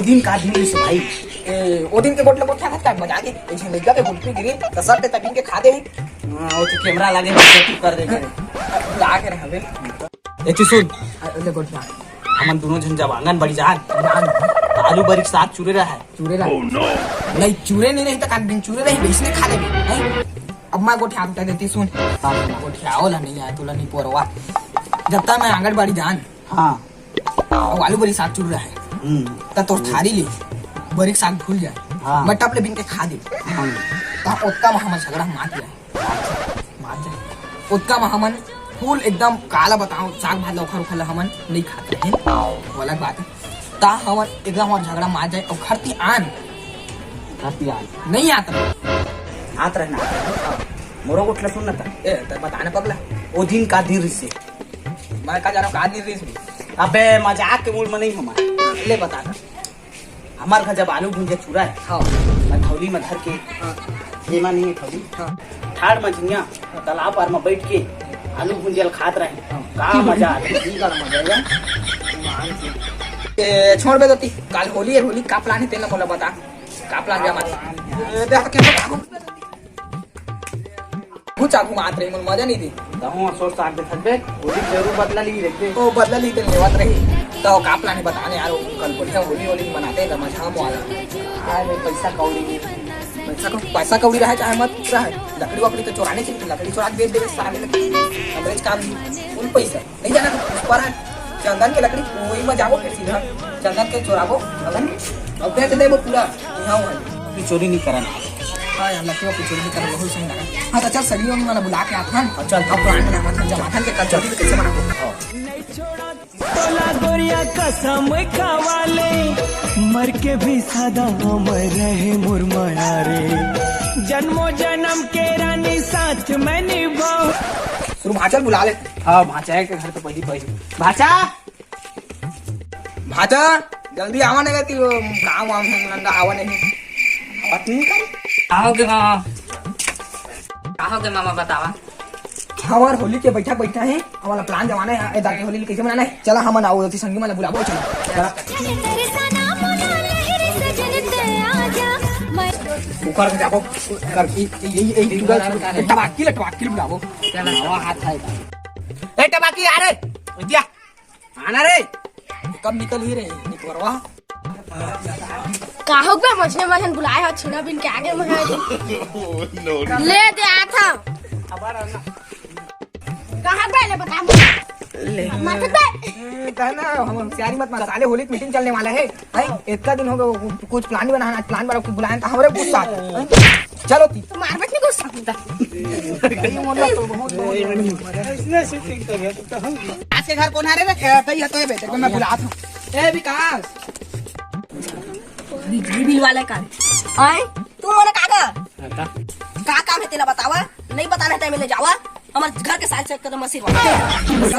दिन का दिन से भाई ओ दिन के गोटले को क्या खाता मजा के ऐसे लइका के गुल्फी गिरी त सर ते तबिन के खा दे ओ तो कैमरा लगे सेट कर दे ला के रहबे ए सुन ले गोटला हमन दोनों जन जब आंगन बड़ी जान आलू बरीक साग चूरे रहा है चूरे रहा नहीं चूरे नहीं तो काट बिन चूरे रही बेचने खा ले नहीं अब मैं गोठा उठा देती सुन गोठा ओला नहीं आया तोला नहीं पोरवा जब तक मैं आंगनबाड़ी जान हाँ आलू बरी साग चूर रहा है तब तो थारी ले बरीक साग भूल जाए हाँ। मैं टपले बिन के खा दे तब उतना में हमन झगड़ा मार जाए उतना में हमन फूल एकदम काला बताओ साग भात लौखा उखा हमन नहीं खाते हैं वो अलग बात है ता हमन एकदम और झगड़ा मार जाए और खरती आन नहीं आता आत रहना मोरो उठला सुन ना ए तो बताना पगला ओ दिन का दिन से मैं का जा रहा हूँ आदमी रेस में अबे मजाक के मूड में नहीं हमारा ले बताना हमारे घर जब आलू भुंजिया चूरा है हाँ मैं थौली में धर के जेमा नहीं है थौली ठाड़ मछलियाँ तालाब पर में बैठ के आलू भुंजिया खात रहे का मजा आता है छोड़ बे दोती कल होली है होली का प्लान है तेना बोला बता का प्लान है हमारा देख के कुछ आगू मात रही मन मजा नहीं थी कहूँ सोच साथ दे सकते होली जरूर बदला ली रखते ओ बदला ली तेन लेवत रही तो का प्लान है बताने यार कल बढ़िया होली होली मनाते हैं मजा वाला अरे पैसा कौड़ी पैसा कौड़ी रहा चाहे मत रहा लकड़ी वकड़ी तो चोराने चाहिए लकड़ी चोरा के बेच देवे सारे अंग्रेज काम उन पैसा नहीं जाना उस पर चंदन के लकड़ी वही में जाबो फिर सीधा चंदन के चोराबो अब बेच देबो पूरा यहाँ हुआ चोरी नहीं कराना हाँ यार लकड़ी को चोरी कर बहुत सही लगा हाँ तो चल सरियों में वाला बुला के आता हूँ चल अब पुराने बना मत जमाथन के कल चोरी कैसे बनाबो तोला गोरिया कसम खावाले मर के भी सदा अमर रहे मुरमया रे जन्मों जन्म के रानी साथ में निभाओ शुरू भाचल बुला ले हाँ भाचा के घर तो पहली भाचा भाचा जल्दी आवा नहीं गती गाँव वाम नंदा आवा नहीं आओगे मामा बतावा हमार होली के बैठा है हमारा प्लान जमाना है दाके होली कैसे मनाना है चला हम आओ होती संगी मला बुलाबो चला ऊपर के जाबो कर यही टबाकी बुलाबो चला हवा हाथ है ए टबाकी आ रे विद्या आना रे कब निकल ही रे निकलवा काहो पे मछली मछन बुलाए हो छिना बिन के आगे में ले दे आता कहां पे ले बता मत दे कहना हम सियारी मत मसाले होली की मीटिंग चलने वाला है इतना दिन हो गया कुछ प्लान बनाना प्लान बना कुछ बुलाएं तो हमारे गुस्सा चलो ती मार बैठ नहीं गुस्सा होता आज के घर कौन आ रे भैया तो बेटे को मैं बुला था ए विकास बिजली बिल वाला का आए तू मोने का काम है तेरा बतावा नहीं बताना है मिले जावा हमारे घर के साथ चेक कर मसीर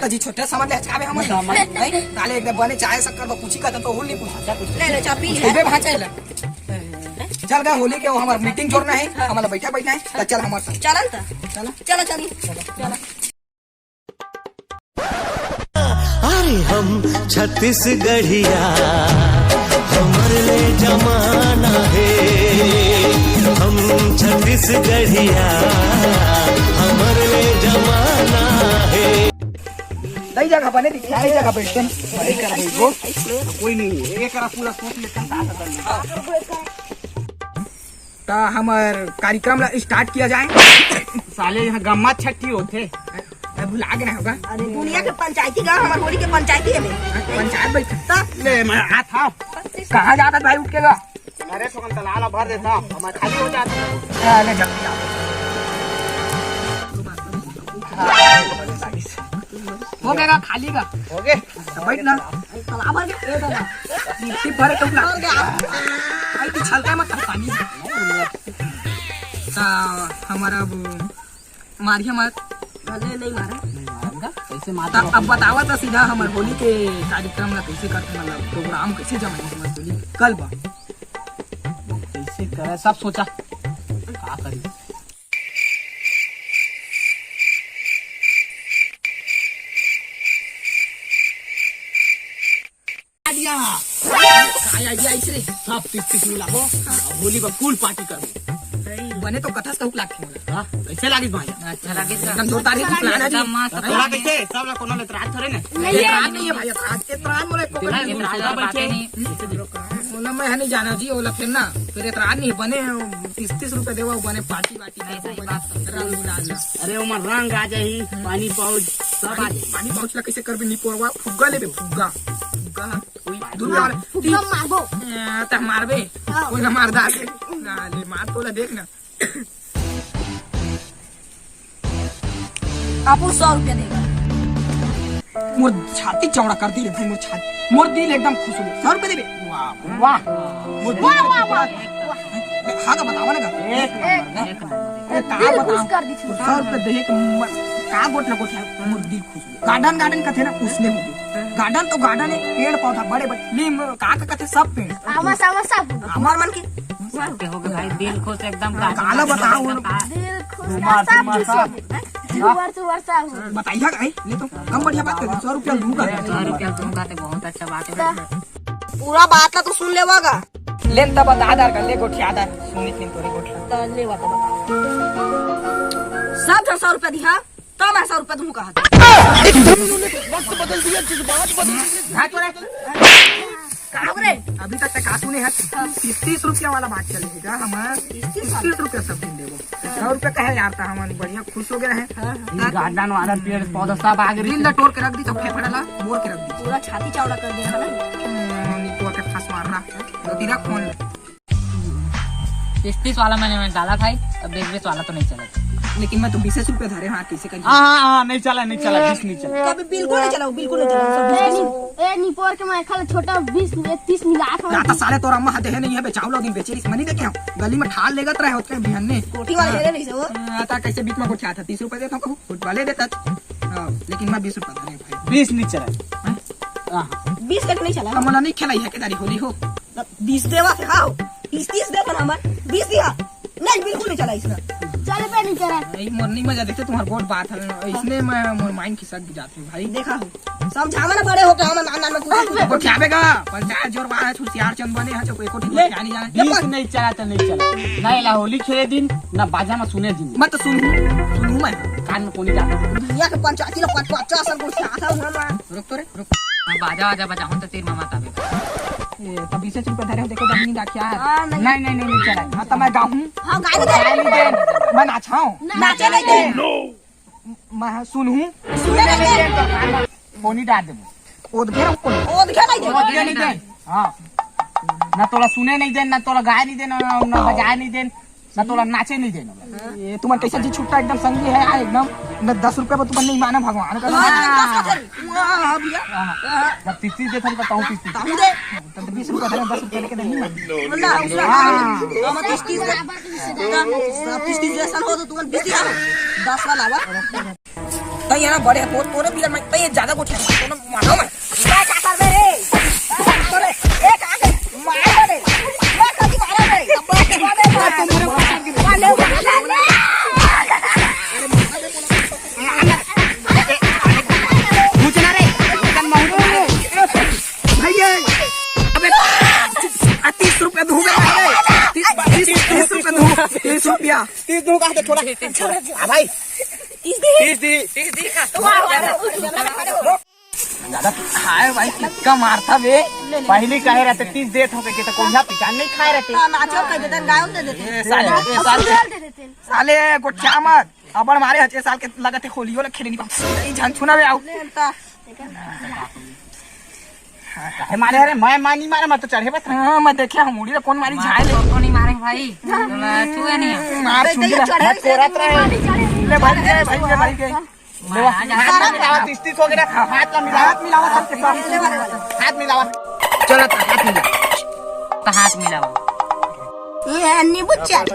तो जी छोटे समझ ले चाबे हम नहीं ताले एकदम बने चाय शक्कर तो कुछ ही कहता तो होल नहीं पूछा ले ले चा पी ले भाचा ले चल गए होली के हमारा मीटिंग करना है हमारा बैठना है तो चल हमारे साथ चलन त चलो चलो अरे हम छत्तीसगढ़िया हमारे जमाना है हम छत्तीसगढ़िया हमारे जमाना है सही जगह बने सही जगह बैठते हैं सही कर भाई वो कोई नहीं एक पूरा सोच लेते तो हमार कार्यक्रम स्टार्ट किया जाए साले यहाँ गम्मा छठी होते भुला के ना होगा अरे दुनिया के पंचायती गांव हमारे होली के पंचायती है पंचायत बैठता ले मैं था कहाँ जाता भाई उठ के गा अरे तो तलाला भर देता हमारे खाली हो जाता अरे जल्दी हो गया खाली का हो गए बैठ ना तालाब भर के मिट्टी भर के आई तो छलका मत पानी हमारा मारिया मत नहीं मारा कैसे माता अब बतावा तो सीधा हमारे होली के कार्यक्रम ला कैसे करते मतलब प्रोग्राम कैसे जमाए हमारे होली कल बा कैसे करे सब सोचा क्या करी आइडिया काय आइडिया ऐसे रे सब 30 मिलाबो होली पर फुल पार्टी करबो बने तो कथा कहू लागे हां कैसे लागिस भाई अच्छा लगे एकदम जोरदार ही प्लान है जी तोला कैसे सब ला कोनो ले रात थोड़े ना रात नहीं है भाई आज के रात मोले ओला मैं नहीं जाना जी ओला फिर ना फिर रात नहीं बने 30 रुपए देवा बने पार्टी रंग गुलाल अरे उमर रंग आ जाही पानी पाउच सब आ जाही पानी पहुंचला कैसे करबे नहीं पोवा फुग्गा लेबे फुग्गा कोई दूर वाले फुग्गा मारबो त मारबे कोई ना मार दा ना ले मार तोला देख ना आपको 100 रुपया देगा मोर छाती चौड़ा कर दी रे भाई मोर दिल एकदम खुश हो गया 100 रुपए देबे वाह वाह मोर दिल हाँ का बतावा ना का खुश कर दी 100 रुपए दे का गोठला मोर दिल खुश हो गया गार्डन कथे ना उसने हो गया गार्डन तो गार्डन है पेड़ पौधा बड़े बड़े नीम का कथे सब पेड़ आवा सब हमार मन के हो गए भाई दिल खुश एकदम काला बताओ दिल खुश सब सब बताइए का नहीं तो कम बढ़िया बात कर 100 रुपया दूंगा 100 रुपया दूंगा तो बहुत अच्छा बात है पूरा बात ला तो सुन लेवागा लेन तब आधार का ले गोठिया आधार सुनित नहीं तोरे गोठिया तो लेवा तो सब 100 रुपया दिया तो मैं 100 रुपया दूंगा वक्त बदल दिया जज्बात बदल हां तोरे काबरे अभी तक का तूने है 30 रुपया वाला बात चलेगा हमारा 30 रुपया सब दिन देवो 100 रुपया कहे यार था हम बढ़िया खुश हो गए हैं गार्डन वाला पेड़ पौधा सब आ गए दिल टोर के रख दी तो फेफड़ा मोर के रख दी पूरा छाती चौड़ा कर दिया ना निको के फंस मारना तो तेरा फोन 30 वाला मैंने डाला भाई अब 20 वाला तो नहीं चला लेकिन मैं तो 20 रुपया धरे हां कैसे कर हां नहीं चला 20 नहीं चला कभी बिल्कुल नहीं चलाओ बिल्कुल नहीं चलाओ ए निपोर के मैं खाली छोटा 20 30 मिला रात साले तोरा अम्मा हाथे नहीं है बेचावलो दिन बेचेरी मनी देखे गली में ठाल लेगत रहे होते बिहान ने कोठी वाले ले नहीं से वो आता कैसे बीच में गोठिया था 30 रुपए देता कहूं फुट वाले देता हां लेकिन मैं 20 रुपया धरे भाई 20 नहीं चला हां 20 तक नहीं चला हमला नहीं खेलाई है के दारी होली हो 20 देवा से खाओ 30 दे पर हमर 20 दिया नहीं बिल्कुल नहीं चला इसने चले पे नहीं चला नहीं मोर नहीं मजा देखते तुम्हार बहुत बात है इसने मैं मोर माइंड की सक जाती हूं भाई देखा हो समझावा ना बड़े हो के हम नान में कुछ गोठियाबेगा पंचायत जोर बाहर छुसियार चंद बने है कोई कोठी में जानी जाने 20 नहीं चला तो नहीं चला ना ला होली खेले दिन ना बाजा में सुने दिन मैं तो सुनू मैं कान में कोनी जाता दुनिया के पंचायती लोग 50 को आता हूं हम रुक तो रे रुक मैं बाजा बजाऊं तो तेरी मामा ताबे ये तो 20 रुपए धरे देखो दमनी डाकिया नहीं नहीं चला हां तो मैं गाऊं हां गाय नहीं दे मैं नाचाऊं नाचे नहीं दे मैं सुनूं सुने नहीं दे कोनी डाल देबो ओद घेरा को ओद के नहीं दे ओदिया नहीं दे हां ना तोला सुने नहीं दे ना तोला गाय नहीं दे ना बजाए नहीं दे ना तोला नाचे नहीं देना ये तुम्हारे कैसा जी छुट्टा एकदम संगी है यार एकदम न 10 रुपए पर तुम नहीं माना भगवान का हां भैया जब 30 दे था बताऊं 30 ताऊ दे तो 20 रुपए धरे 10 रुपए लेके नहीं मान ना उसका हम 30 जैसा हो तो तुम 20 दिया 10 वाला आवा तो ये ना बड़े तो तोरे भी मैं तो ये ज्यादा कुछ है तो मानो मैं क्या कर दे रे अरे एक आगे मार दे मैं कभी मारा रे अब मारे पूछना रे कन मांगो भैया अबे 30 रुपए दूंगा 30 रुपए दूंगा 30 रुपया 30 दूंगा तो थोड़ा हां भाई 30 दी ज्यादा खाए भाई कितना मारता बे पहले कहे रहते 30 देत हो के तो कोई पिकान नहीं खाए रहते नाचो कह देते गायों दे देते साले दे देते साले गोठिया मत अबर मारे हचे साल के लगते होलियो ले खेले नहीं जान छुना बे आओ काहे मारे अरे मैं मानी मारे मत तो चढ़े बस हां मैं देखे हम मुड़ी कौन मारी झाए ले तो नहीं मारे भाई छुए नहीं मार सुन ले कोरत रहे ले भाई के ले हाथ मिलावा 30 हो गया हाथ मिलावा सबके साथ हाथ मिलावा चलो हाथ मिला तो हाथ मिलाओ ये नींबू चाट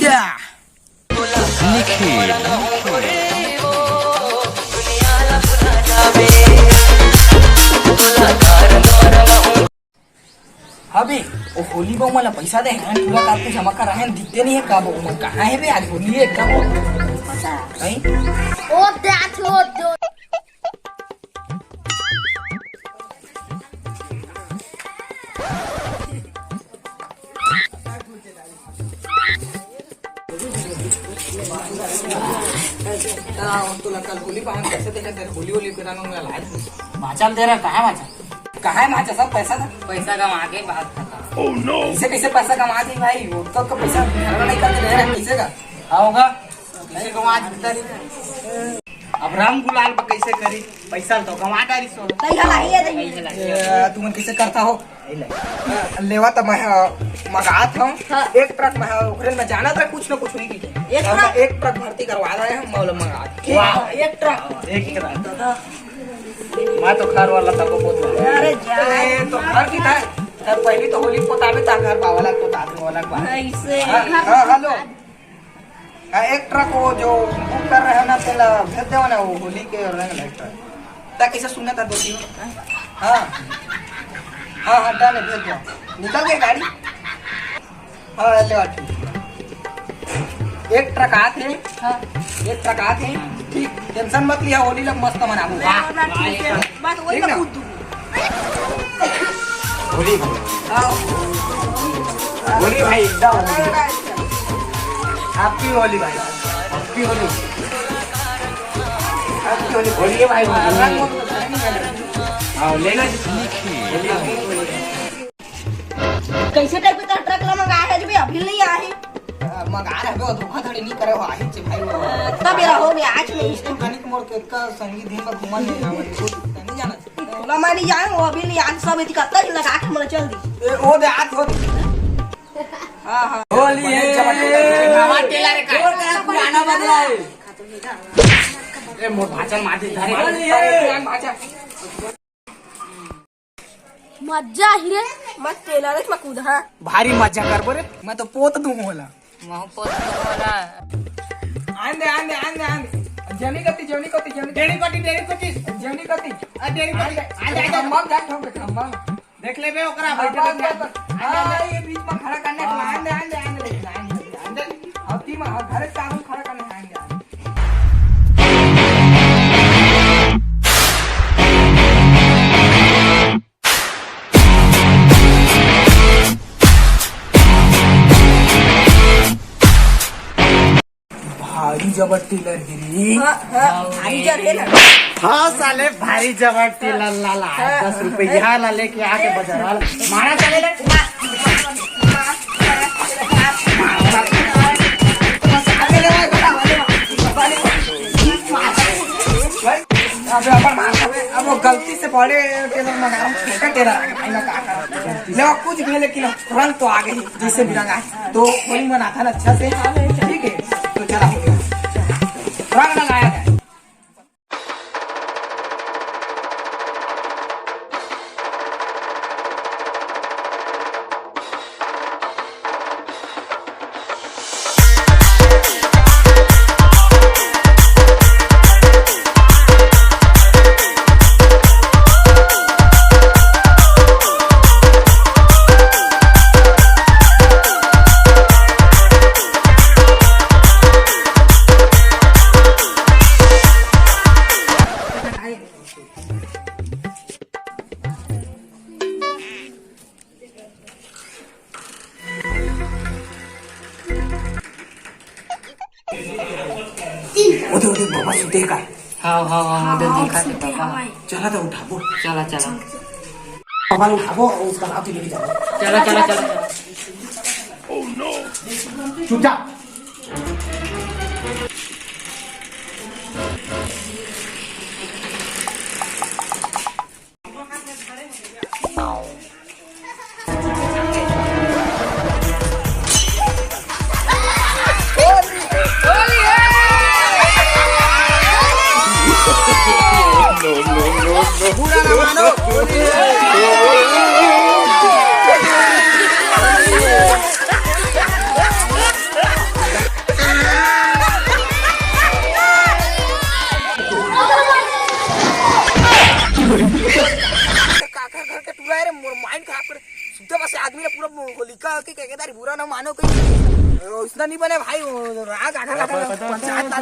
या अबे वो होली बो मला पैसा दे हैं पूरा काट के जमा कर रहे हैं दिखते नहीं है कब वो कहाँ है बे आज होली है एकदम नहीं ओ दैट ओ तो कल होली पावन कैसे देखा होली होली पिराना में लाए माचल दे रहा कहाँ माचा कहाँ है माचा सब पैसा था पैसा कमा के बात खाता कैसे कैसे पैसा कमा दी भाई वो तो का पैसा घर नहीं करके दे रहा है कैसे का होगा नहीं कमा अब राम गुलाल पर कैसे करी पैसा तो कमा डाली सो नहीं हला ही है तुम कैसे करता हो लेवा तो मैं मगात हूँ एक ट्रक में ओकरे में जाना था कुछ ना कुछ नहीं की एक ट्रक भर्ती करवा रहे हैं मौल मंगात एक ट्रक एक मैं तो घर वाला तब पोत अरे जा तो घर की था पहली तो होली पोताबे ता घर पावाला पोताबे वाला ऐसे हेलो एक ट्रक वो जो बुक कर रहे हैं ना तेला भेज दो ना वो होली के रंग लाइट ता कैसे सुनना था दो तीन हाँ हाँ हाँ डन भेज दो निकल गई गाड़ी हाँ ले एक ट्रक आते हैं एक ट्रक आते हैं ठीक टेंशन मत लिया होली लोग मस्त मनाऊंगा बात वही ठीक ना? होली होली भाई एकदम आपकी होली भाई आपकी होली आपकी होली होली है भाई हाँ लेना कैसे टाइप का ट्रक ला मंगाया है जो अभी नहीं आया है मंगा रहे हो धोखाधड़ी नहीं करे हो आई छे भाई वो तब मेरा हो गया आज नहीं कनिक मोड़ के का संगीत दिन में घुमा नहीं ना नहीं जाना ना मैं नहीं जाऊँ वो अभी नहीं आज सब इतनी कत्ता ही लगा के मुझे चल दी ओ दे हाथ हो हां हां होली है नवा टेलर का पुराना बदला है ए मोर भाचन माटी धरे होली है भाचा मजा ही रे मत टेलर में कूद हां भारी मजा कर बोरे मैं तो पोत दूं होला वहाँ पर वाला आंदे जनी कती डेरी कती जनी कती आंदे मग जा ठोक खम्मा देख ले बे ओकरा बैठे ये बीच में खड़ा करने आंदे अब ती में घर काम खड़ा करने आंदे भारी जबर टेलर गिरी आई जा रे ना हाँ साले भारी जबर टेलर लाला 10 रुपया ला लेके आके बाजार वाला मारा चले ले अबे अब वो गलती से बड़े टेलर मंगा छोटा टेलर ना का ले कुछ भी लेकिन रंग तो आ गई जिससे भी रंगा तो वही मना था ना अच्छा से ठीक है तो चला हो गया रंग लगाया गया ओदे बाबा सुते का हाँ मुझे देखा था पापा चला तो उठाबो चला बाबा उठाबो और उसका नाम लेके जाओ चला चुपचाप नहीं बने भाई वो राग आधा पंचायत